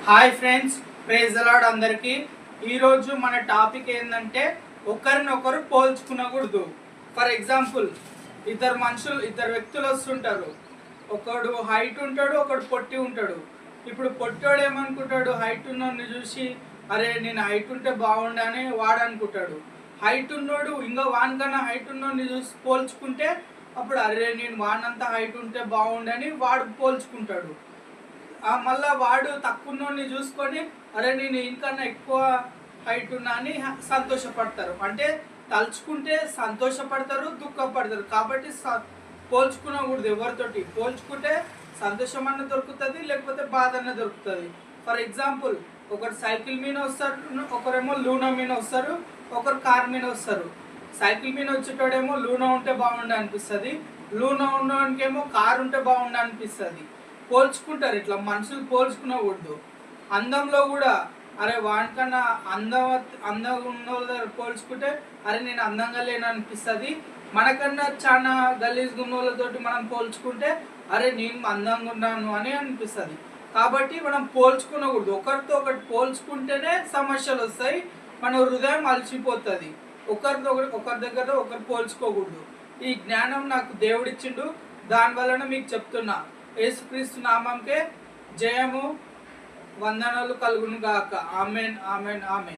Hi friends, praise the lord అందరికీ. ఈరోజు మన టాపిక్ ఏంటంటే ఒకరినొకరు పోల్చుకునకూడదు. ఫర్ ఎగ్జాంపుల్, ఇద్దరు వ్యక్తులు వస్తుంటారు. ఒకడు హైట్ ఉంటాడు, ఒకడు పొట్టి ఉంటాడు. ఇప్పుడు పొట్టోడు ఏమనుకుంటాడు, హైట్ ఉన్నోడిని చూసి అరే నేను హైట్ ఉంటే బాగుండని వాడు అనుకుంటాడు. హైట్ ఉన్నోడు ఇంకా వానికన్నా హైట్ ఉన్నోడిని చూసి పోల్చుకుంటే అప్పుడు అరే నేను వాడినంత హైట్ ఉంటే బాగుండని వాడు పోల్చుకుంటాడు. మళ్ళీ వాడు తక్కువని చూసుకొని అరే నేను ఇంకన్నా ఎక్కువ హైట్ ఉన్నా అని సంతోషపడతారు. అంటే తలుచుకుంటే సంతోషపడతారు, దుఃఖపడతారు. కాబట్టి పోల్చుకునకూడదు. ఎవరితోటి పోల్చుకుంటే సంతోషం అన్న దొరుకుతుంది, లేకపోతే బాధ అన్న దొరుకుతుంది. ఫర్ ఎగ్జాంపుల్, ఒకరు సైకిల్ మీద వస్తారు, ఒకరేమో లూనో మీద వస్తారు, ఒకరు కార్ మీద వస్తారు. సైకిల్ మీద వచ్చేటోడేమో లూనో ఉంటే బాగుండే అనిపిస్తుంది, లూనో ఉన్నోనికేమో కార్ ఉంటే బాగుండే అనిపిస్తుంది. పోల్చుకుంటారు. ఇట్లా మనుషులు పోల్చుకునకూడదు. అందంలో కూడా అరే వానికన్నా అందంగా ఉన్న వాళ్ళ దగ్గర పోల్చుకుంటే అరే నేను అందంగా లేను అనిపిస్తుంది. మనకన్నా చాలా గలీజ్గా ఉన్న వాళ్ళతోటి మనం పోల్చుకుంటే అరే నేను అందంగా ఉన్నాను అని అనిపిస్తుంది. కాబట్టి మనం పోల్చుకునకూడదు. ఒకరితో ఒకటి పోల్చుకుంటేనే సమస్యలు వస్తాయి, మన హృదయం అలసిపోతుంది. ఒకరి దగ్గర ఒకరు పోల్చుకోకూడదు. ఈ జ్ఞానం నాకు దేవుడిచ్చిండు, దానివలన మీకు చెప్తున్నా. యేసుక్రీస్తు నామంకే జయము, వందనాలు కలుగును గాక. Amen, amen, amen.